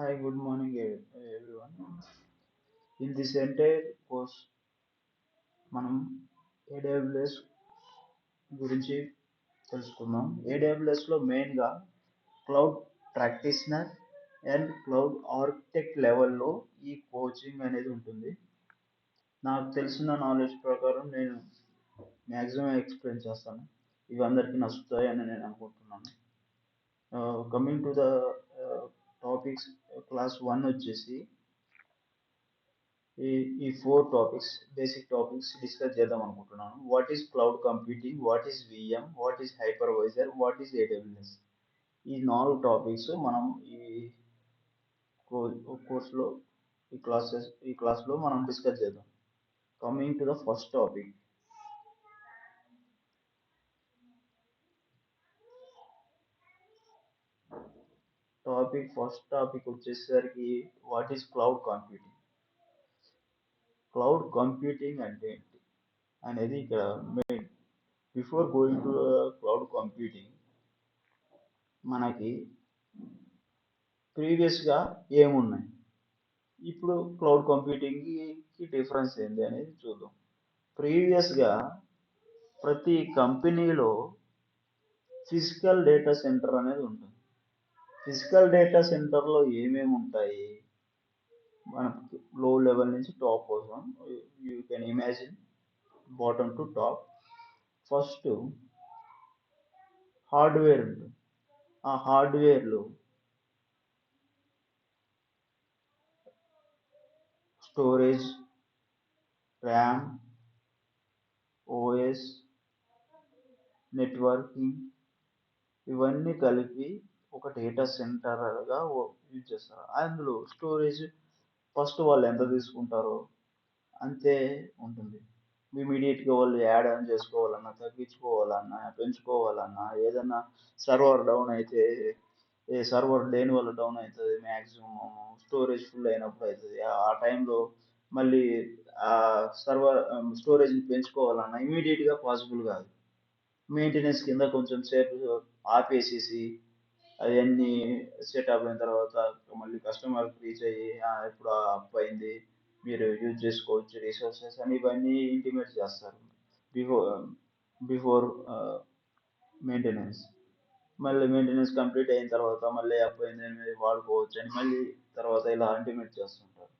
Hi, good morning, everyone. In this entire course, మనం AWS గురించి తెలుసుకుందాం. AWS లో మెయిన్గా cloud practitioner and cloud architect లెవెల్లో ఈ కోచింగ్ అనేది ఉంటుంది. నాకు తెలిసిన నాలెడ్జ్ ప్రకారం నేను మ్యాక్సిమం ఎక్స్ప్లెయిన్ చేస్తాను. ఇవి అందరికీ నచ్చుతాయని నేను అనుకుంటున్నాను. Coming to the topics, class 1 వచ్చేసి ఈ four topics, basic topics discuss చేద్దాం అనుకుంటున్నాను. What is cloud computing, what is VM, what is hypervisor, what is AWS. ఈ 4 టాపిక్స్ మనం ఈ కోర్సులో ఈ క్లాస్లో మనం డిస్కస్ చేద్దాం. Coming to the first topic, first topic వచ్చేసరికి what is cloud computing. Cloud computing అంటే ఏంటి అనేది ఇక్కడ main. Before going to cloud computing, మనకి ప్రీవియస్గా ఏమున్నాయి, ఇప్పుడు క్లౌడ్ కంప్యూటింగ్కి డిఫరెన్స్ ఏంటి అనేది చూద్దాం. ప్రీవియస్గా ప్రతి కంపెనీలో ఫిజికల్ డేటా సెంటర్ అనేది ఉంటుంది. ఫిజికల్ డేటా సెంటర్లో ఏమేమి ఉంటాయి, మనకి లో లెవెల్ నుంచి టాప్ కోసం you can imagine bottom to top. First hardware ఉంటుంది. ఆ హార్డ్వేర్లో స్టోరేజ్, ర్యామ్, ఓఎస్, నెట్వర్కింగ్, ఇవన్నీ కలిపి ఒక డేటా సెంటర్గా యూజ్ చేస్తారు. అందులో స్టోరేజ్ ఫస్ట్ వాళ్ళు ఎంత తీసుకుంటారో అంతే ఉంటుంది. ఇమీడియట్గా వాళ్ళు యాడ్ ఆన్ చేసుకోవాలన్నా, తగ్గించుకోవాలన్నా, పెంచుకోవాలన్నా, ఏదన్నా సర్వర్ డౌన్ అయితే సర్వర్ దేని వల్ల డౌన్ అవుతుంది, మ్యాక్సిమం స్టోరేజ్ ఫుల్ అయినప్పుడు అవుతుంది. ఆ టైంలో మళ్ళీ ఆ స్టోరేజ్ని పెంచుకోవాలన్నా ఇమీడియట్గా పాసిబుల్ కాదు. మెయింటెనెన్స్ కింద కొంచెం సేపు ఆపేసేసి అవన్నీ సెటప్ అయిన తర్వాత మళ్ళీ కస్టమర్కి రీచ్ అయ్యి ఇప్పుడు అప్ అయింది, మీరు యూజ్ చేసుకోవచ్చు రిసోర్సెస్ అని ఇవన్నీ ఇంటిమేట్ చేస్తారు బిఫోర్ బిఫోర్ మెయింటెనెన్స్. మళ్ళీ మెయింటెనెన్స్ కంప్లీట్ అయిన తర్వాత మళ్ళీ అప్ అయింది వాడుకోవచ్చు అని మళ్ళీ తర్వాత ఇలా ఇంటిమేట్ చేస్తుంటారు.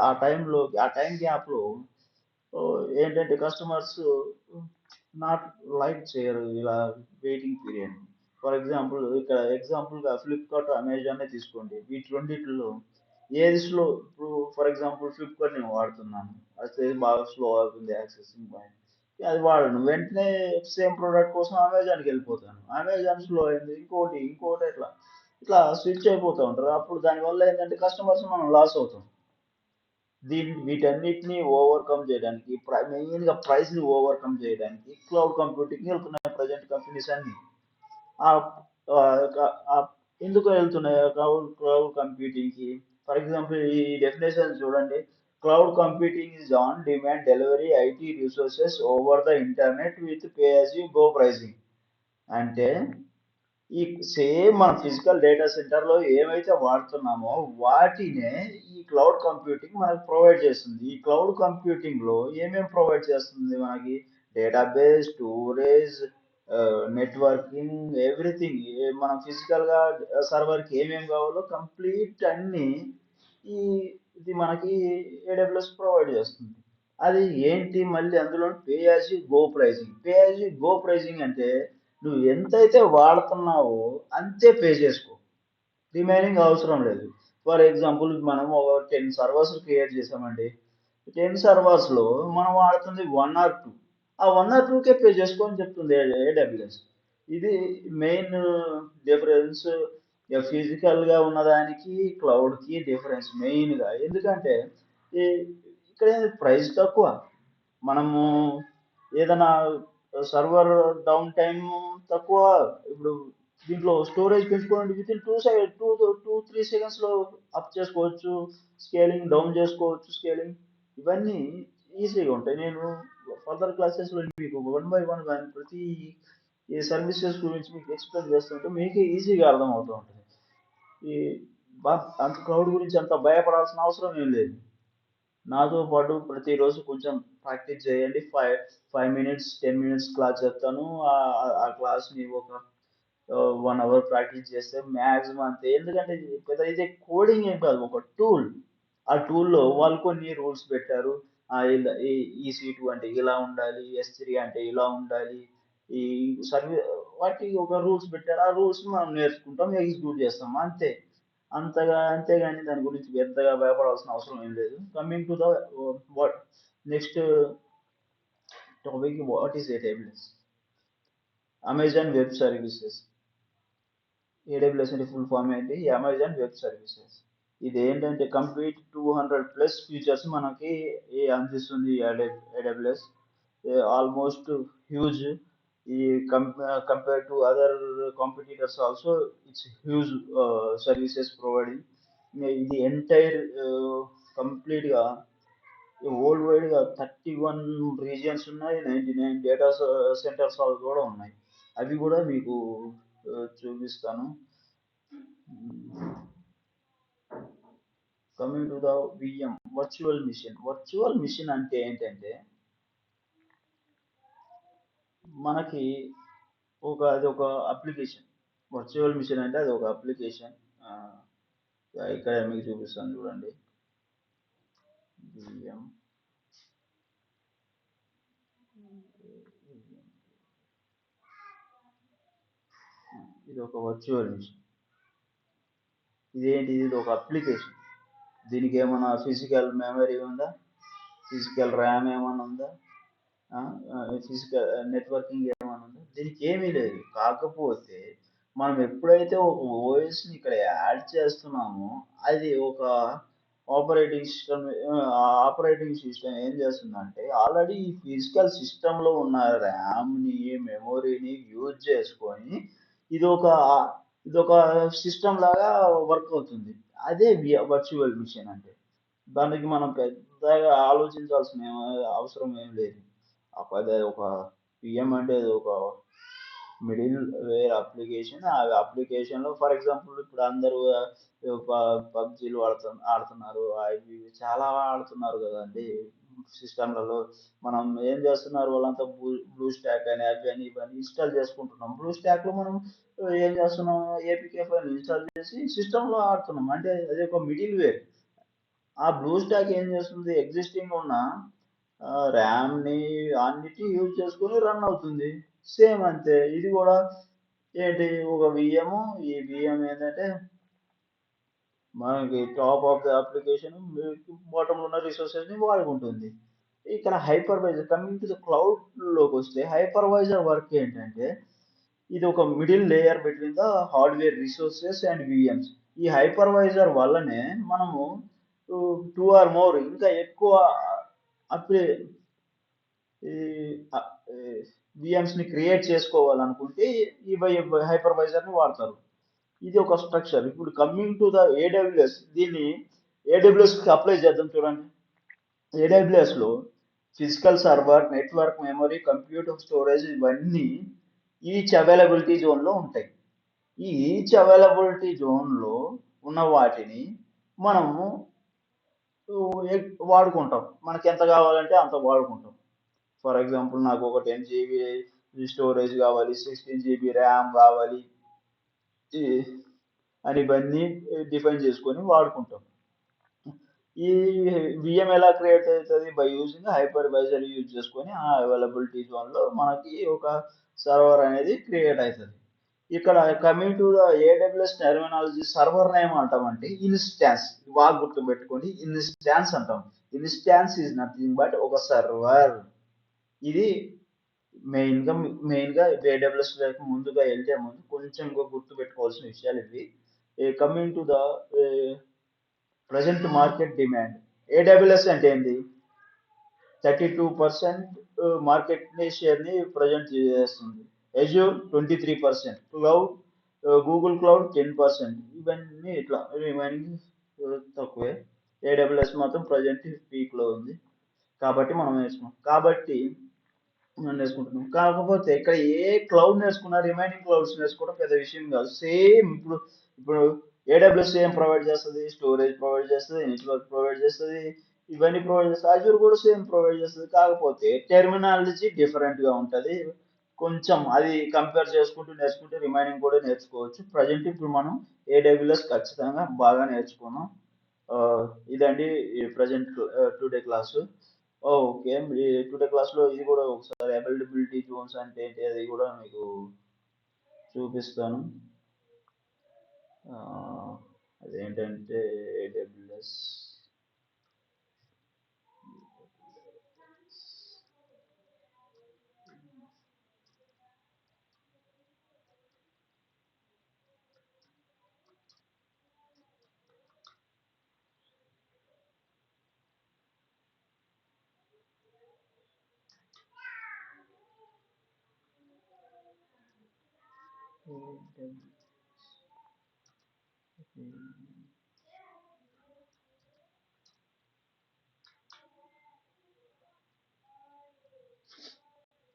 ఆ టైం గ్యాప్లో ఏంటంటే కస్టమర్స్ నాట్ లైక్ చేయరు ఇలా వెయిటింగ్ పీరియడ్. ఫర్ ఎగ్జాంపుల్ ఇక్కడ ఎగ్జాంపుల్గా ఫ్లిప్కార్ట్, అమెజాన్ తీసుకోండి. వీటి రెండిట్లో ఏది స్లో? ఇప్పుడు ఫర్ ఎగ్జాంపుల్ ఫ్లిప్కార్ట్ నేను వాడుతున్నాను, అది బాగా స్లో అవుతుంది యాక్సెసింగ్ పాయింట్, అది వాడను, వెంటనే సేమ్ ప్రోడక్ట్ కోసం అమెజాన్కి వెళ్ళిపోతాను, అమెజాన్ స్లో అయింది, ఇంకోటి ఇట్లా స్విచ్ అయిపోతూ ఉంటారు. అప్పుడు దానివల్ల ఏంటంటే కస్టమర్స్ మనం లాస్ అవుతాం. వీటన్నిటిని ఓవర్కమ్ చేయడానికి, మెయిన్గా ప్రైస్ని ఓవర్కమ్ చేయడానికి క్లౌడ్ కంప్యూటింగ్ వెళ్తున్నాయి ప్రజెంట్ కంపెనీస్ అన్ని. ఎందుకు వెళ్తున్నాయి క్లౌడ్ కంప్యూటింగ్కి? ఫర్ ఎగ్జాంపుల్ ఈ డెఫినేషన్ చూడండి. Cloud computing is on demand delivery IT resources over the internet with pay as you go pricing. అంటే ఈ సేమ్ మన ఫిజికల్ డేటా సెంటర్లో ఏమైతే వాడుతున్నామో వాటినే ఈ క్లౌడ్ కంప్యూటింగ్ మనకు ప్రొవైడ్ చేస్తుంది. ఈ క్లౌడ్ కంప్యూటింగ్లో ఏమేమి ప్రొవైడ్ చేస్తుంది మనకి? Database, storage, networking, everything. మనం ఫిజికల్గా సర్వర్కి ఏమేమి కావాలో కంప్లీట్ అన్నీ ఈ ఇది మనకి ఏడబ్ల్యూఎస్ ప్రొవైడ్ చేస్తుంది. అది ఏంటి మళ్ళీ అందులో pay as you go pricing. Pay as you go pricing అంటే నువ్వు ఎంతైతే వాడుతున్నావో అంతే పే చేసుకో, రిమైనింగ్ అవసరం లేదు. ఫర్ ఎగ్జాంపుల్ మనం ఒక 10 సర్వర్స్ క్రియేట్ చేసామండి. 10 సర్వర్స్లో మనం వాడుతుంది 1 or 2, ఆ 1 or 2కే పే చేసుకోని చెప్తుంది ఏడబ్ల్యూఎస్. ఇది మెయిన్ డిఫరెన్స్ ఫిజికల్గా ఉన్నదానికి క్లౌడ్కి డిఫరెన్స్ మెయిన్గా. ఎందుకంటే ఇక్కడ ప్రైస్ తక్కువ, మనము ఏదైనా సర్వర్ డౌన్ టైం తక్కువ. ఇప్పుడు దీంట్లో స్టోరేజ్ పెంచుకోవాలంటే విత్ ఇన్ 2-3 సెకండ్స్లో అప్ చేసుకోవచ్చు, స్కేలింగ్ డౌన్ చేసుకోవచ్చు, స్కేలింగ్ ఇవన్నీ ఈజీగా ఉంటాయి. నేను ఫర్దర్ క్లాసెస్లో మీకు 1 by 1 ప్రతి ఈ సర్వీసెస్ గురించి మీకు ఎక్స్ప్లెయిన్ చేస్తుంటే మీకు ఈజీగా అర్థమవుతూ ఉంటుంది. ఈ అంత క్లౌడ్ గురించి అంత భయపడాల్సిన అవసరం ఏం లేదు. నాతో పాటు ప్రతిరోజు కొంచెం ప్రాక్టీస్ చేయండి. 5 మినిట్స్ 10 మినిట్స్ క్లాస్ చెప్తాను. ఆ క్లాస్ని ఒక 1 అవర్ ప్రాక్టీస్ చేస్తే మ్యాక్సిమం అంతే. ఎందుకంటే ఇది పెద్ద ఇది కోడింగ్ ఏం కాదు, ఒక టూల్. ఆ టూల్లో వాళ్ళు కొన్ని రూల్స్ పెట్టారు. ఈ C2 అంటే ఇలా ఉండాలి, S3 అంటే ఇలా ఉండాలి, ఈ సర్వీ వాటికి ఒక రూల్స్ పెట్టారు. ఆ రూల్స్ మనం నేర్చుకుంటాం, ఎగ్జిక్యూట్ చేస్తాం అంతే. అంతేగాని దాని గురించి పెద్దగా భయపడాల్సిన అవసరం ఏం లేదు. Coming to the what next topic, what is AWS? Amazon web services. AWS అంటే ఫుల్ ఫామ్ ఏంటి? Amazon web services. ఇది ఏంటంటే కంప్లీట్ 200+ ఫీచర్స్ మనకి అందిస్తుంది AWS. Almost huge. ఈ compare to other competitors also it's huge services providing. ఇది entire కంప్లీట్గా world వైడ్గా 31 రీజియన్స్ ఉన్నాయి, 99 డేటా సెంటర్స్ కూడా ఉన్నాయి. అవి కూడా మీకు చూపిస్తాను. Coming to the VM, virtual machine. Virtual machine అంటే ఏంటంటే మనకి అది ఒక అప్లికేషన్. వర్చువల్ మిషన్ అంటే అది ఒక అప్లికేషన్. ఇక్కడ మీకు చూపిస్తాను చూడండి. VM, ఇది ఒక వర్చువల్ మిషన్. ఇదేంటి? ఇది ఒక అప్లికేషన్. దీనికి ఏమైనా ఫిజికల్ మెమరీ ఉందా? ఫిజికల్ ర్యామ్ ఏమైనా ఉందా? ఫిజికల్ నెట్వర్కింగ్ ఏమైనా ఉందా? దీనికి ఏమీ లేదు. కాకపోతే మనం ఎప్పుడైతే ఒక ఓఎస్ని ఇక్కడ యాడ్ చేస్తున్నామో అది ఒక ఆపరేటింగ్ సిస్టమ్ ఏం చేస్తుందంటే ఆల్రెడీ ఈ ఫిజికల్ సిస్టంలో ఉన్న ర్యామ్ని మెమొరీని యూజ్ చేసుకొని ఇది ఒక ఇదొక సిస్టమ్ లాగా వర్క్ అవుతుంది. అదే వర్చువల్ మిషన్ అంటే. దానికి మనం పెద్దగా ఆలోచించాల్సిన అవసరం ఏం లేదు. అదే ఒక పిఎం అంటే అది ఒక మిడిల్ వేర్ అప్లికేషన్. ఆ అప్లికేషన్లో ఫర్ ఎగ్జాంపుల్ ఇప్పుడు అందరూ పబ్జీలు ఆడుతున్నారు, అవి చాలా ఆడుతున్నారు కదండి సిస్టమ్లలో. మనం ఏం చేస్తున్నారు, వాళ్ళంతా బ్లూ స్టాక్ అని అవి అని ఇవన్నీ ఇన్స్టాల్ చేసుకుంటున్నాం. బ్లూ స్టాక్లో మనం ఏం చేస్తున్నాం, ఏపీకే ఫైల్ ఇన్స్టాల్ చేసి సిస్టంలో ఆడుతున్నాం. అంటే అది ఒక మిడిల్ వేర్. ఆ బ్లూ స్టాక్ ఏం చేస్తుంది, ఎగ్జిస్టింగ్ ఉన్న ర్యామ్ని అన్నిటి యూజ్ చేసుకొని రన్ అవుతుంది. సేమ్ అంతే ఇది కూడా. ఏంటి, ఒక విఎం. ఈ విఎం ఏంటంటే మనకి టాప్ ఆఫ్ ద అప్లికేషన్ బాటంలో ఉన్న రిసోర్సెస్ని వాడుకుంటుంది. ఇక్కడ హైపర్వైజర్, కమింగ్ టు ద క్లౌడ్లోకి వస్తే హైపర్వైజర్ వర్క్ ఏంటంటే ఇది ఒక middle layer between the hardware resources and VMs. ఈ హైపర్వైజర్ వల్లనే మనము 2 or more ఇంకా ఎక్కువ అప్లై ఈ విఎమ్స్ని క్రియేట్ చేసుకోవాలనుకుంటే ఈ హైపర్వైజర్ని వాడతారు. ఇది ఒక స్ట్రక్చర్. ఇప్పుడు కమింగ్ టు ద AWS, దీన్ని AWSకి అప్లై చేద్దాం చూడండి. AWSలో physical server, network, memory, computer storage ఇవన్నీ ఈచ్ అవైలబిలిటీ జోన్లో ఉంటాయి. ఈ ఈచ్ అవైలబిలిటీ జోన్లో ఉన్న వాటిని మనము వాడుకుంటాం. మనకి ఎంత కావాలంటే అంత వాడుకుంటాం. ఫర్ ఎగ్జాంపుల్ నాకు ఒక 10 GB స్టోరేజ్ కావాలి, 16 GB ర్యామ్ కావాలి అని ఇవన్నీ డిఫైన్ చేసుకొని వాడుకుంటాం. ఈ విఎం ఎలా క్రియేట్ అవుతుంది? బై యూజింగ్ హైపర్వైజర్ యూజ్ చేసుకొని ఆ అవైలబిలిటీ జోన్లో మనకి ఒక సర్వర్ అనేది క్రియేట్ అవుతుంది. ఇక్కడ coming to the AWS terminology, server name అంటామంటే ఇన్స్టాన్స్. బాగా గుర్తుపెట్టుకోండి, ఇన్స్టాన్స్ అంటాం. ఇన్స్టాన్స్ ఈజ్ నథింగ్ బట్ ఒక సర్వర్. ఇది మెయిన్గా AWS ముందుగా వెళ్తే ముందు కొంచెం గుర్తుపెట్టుకోవాల్సిన విషయాలు ఇవి. Coming to the present market demand. AWS అంటే ఏంటి? 32% మార్కెట్ షేర్ని ప్రజెంట్ చేస్తుంది. Azure 23%, cloud Google cloud 10%. ఇవన్నీ ఇట్లా రిమైనింగ్ తక్కువే. AWS మాత్రం ప్రజెంట్ పీక్లో ఉంది. కాబట్టి మనం నేర్చుకుంటున్నాం. కాకపోతే ఇక్కడ ఏ క్లౌడ్ నేర్చుకున్నా రిమైనింగ్ క్లౌడ్స్ నేర్చుకోవడం పెద్ద విషయం కాదు. సేమ్ ఇప్పుడు ఏడబ్ల్యూఎస్ ఏం ప్రొవైడ్ చేస్తుంది, స్టోరేజ్ ప్రొవైడ్ చేస్తుంది, నెట్వర్క్ ప్రొవైడ్ చేస్తుంది, ఇవన్నీ ప్రొవైడ్ చేస్తుంది. అజూర్ కూడా సేమ్ ప్రొవైడ్ చేస్తుంది, కాకపోతే టెర్మినాలజీ డిఫరెంట్గా ఉంటుంది. కొంచెం అది కంపేర్ చేసుకుంటూ నేర్చుకుంటే రిమైనింగ్ కూడా నేర్చుకోవచ్చు. ప్రజెంట్ ఇప్పుడు మనం ఏడబ్ల్యూఎస్ ఖచ్చితంగా బాగా నేర్చుకున్నాం. ఆ, ఇదండి present today class. Okay, today క్లాస్లో ఇది కూడా ఒకసారి అవైలబిలిటీ జోన్స్ అంటే ఏంటి అది కూడా మీకు చూపిస్తాను. ఆ, అదేంటంటే ఏడబ్ల్యూఎస్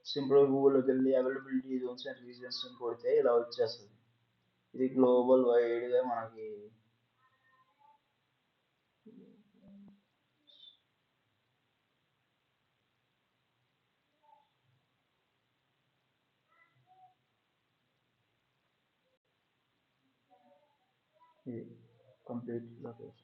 సింపుల్ గూగుల్లోకి వెళ్ళి అవైలబిలిటీ జోన్స్ అండ్ రీజన్స్ కొడితే ఇలా వచ్చేస్తుంది. ఇది గ్లోబల్ వైడ్గా మనకి ఇది కంప్లీట్ లొకేషన్.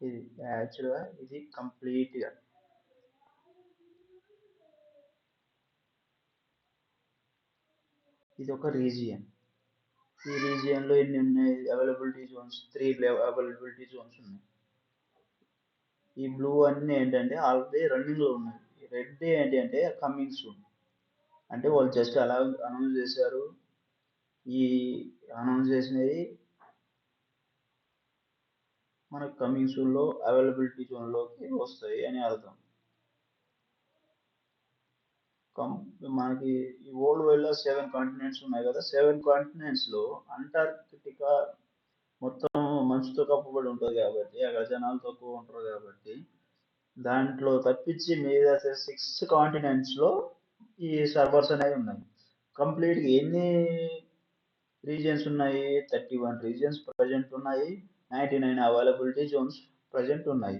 ఇది యాక్చువల్గా ఇది కంప్లీట్గా ఇది ఒక రీజియన్. ఈ రీజియన్లో ఎన్ని ఉన్నాయి అవైలబిలిటీ జోన్స్? 3 అవైలబిలిటీ జోన్స్ ఉన్నాయి. ఈ బ్లూ అన్నీ ఏంటంటే ఆల్రెడీ రన్నింగ్లో ఉన్నాయి. రెడ్ ఏంటి అంటే కమింగ్ సూన్, అంటే వాళ్ళు జస్ట్ అలా అనౌన్స్ చేశారు. ఈ అనౌన్స్ చేసినవి మనకు కమింగ్ సూన్లో అవైలబిలిటీ జోన్లోకి వస్తాయి అని అర్థం. మనకి ఈ వరల్డ్ వైడ్లో 7 కాంటినెంట్స్ ఉన్నాయి కదా, 7 కాంటినెంట్స్లో అంటార్కిటికా మొత్తం మంచుతో కప్పబడి ఉంటుంది కాబట్టి అక్కడ జనాలు తక్కువ ఉంటారు కాబట్టి దాంట్లో తప్పించి మీద 6 కాంటినెంట్స్లో ఈ సర్వర్స్ అనేవి ఉన్నాయి. కంప్లీట్గా ఎన్ని రీజియన్స్ ఉన్నాయి? 31 రీజియన్స్ ప్రజెంట్ ఉన్నాయి. 99 అవైలబిలిటీ జోన్స్ ప్రజెంట్ ఉన్నాయి.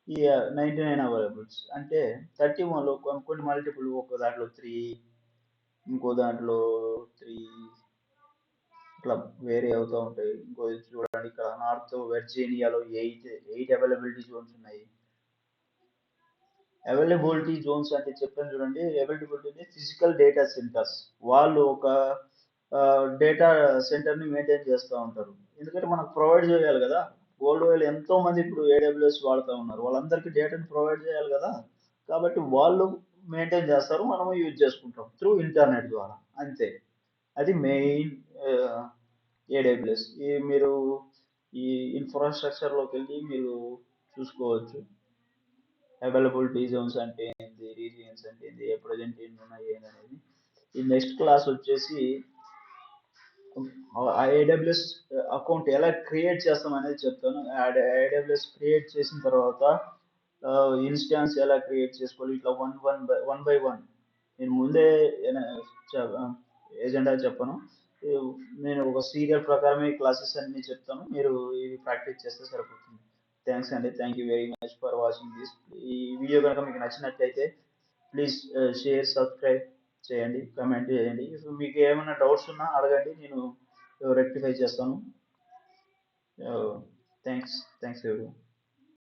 ఈ 99 అవైలబుల్స్ అంటే 31లో కొన్ని మల్టిపుల్, ఒక దాంట్లో 3, ఇంకో దాంట్లో 3 ఇట్లా వేరే అవుతూ ఉంటాయి. ఇంకో చూడండి, ఇక్కడ నార్త్ వెర్జీనియాలో 8 అవైలబిలిటీ జోన్స్ ఉన్నాయి. అవైలబిలిటీ జోన్స్ అంటే చెప్పాను చూడండి, అవైలబిలిటీ అంటే ఫిజికల్ డేటా సెంటర్స్. వాళ్ళు ఒక డేటా సెంటర్ని మెయింటైన్ చేస్తూ ఉంటారు. ఎందుకంటే మనకు ప్రొవైడ్ చేయాలి కదా. వరల్డ్ వైడ్ ఎంతో మంది ఇప్పుడు ఏడబ్ల్యూఎస్ వాడుతూ ఉన్నారు, వాళ్ళందరికీ డేటాను ప్రొవైడ్ చేయాలి కదా. కాబట్టి వాళ్ళు మెయింటైన్ చేస్తారు, మనము యూజ్ చేసుకుంటాం త్రూ ఇంటర్నెట్ ద్వారా, అంతే. అది మెయిన్ ఏడబ్ల్యూఎస్. ఈ మీరు ఈ ఇన్ఫ్రాస్ట్రక్చర్లోకి వెళ్ళి మీరు చూసుకోవచ్చు. అవైలబిలిటీ జోన్స్ అంటే ఏంటి, రీజియన్స్ అంటే ఏంటి, ప్రజెంట్ ఎన్ని ఉన్నాయి అనేది. ఈ నెక్స్ట్ క్లాస్ వచ్చేసి ఆ ఏడబ్ల్యూఎస్ అకౌంట్ ఎలా క్రియేట్ చేస్తాం అనేది చెప్తాను. ఏడబ్ల్యూఎస్ క్రియేట్ చేసిన తర్వాత ఇన్స్టాన్స్ ఎలా క్రియేట్ చేసుకోవాలి, ఇట్లా వన్ బై వన్ నేను ముందే ఏజెండా చెప్పను. నేను ఒక సీరియల్ ప్రకారమే క్లాసెస్ అన్ని చెప్తాను, మీరు ఇవి ప్రాక్టీస్ చేస్తే సరిపోతుంది. థ్యాంక్స్ అండి, thank you very much for watching this. ఈ వీడియో కనుక మీకు నచ్చినట్లయితే ప్లీజ్ షేర్, సబ్స్క్రైబ్ చేయండి, కమెంట్ చేయండి. మీకు ఏమైనా డౌట్స్ ఉన్నా అడగండి, నేను రెక్టిఫై చేస్తాను. థ్యాంక్స్, థ్యాంక్స్ ఎవరి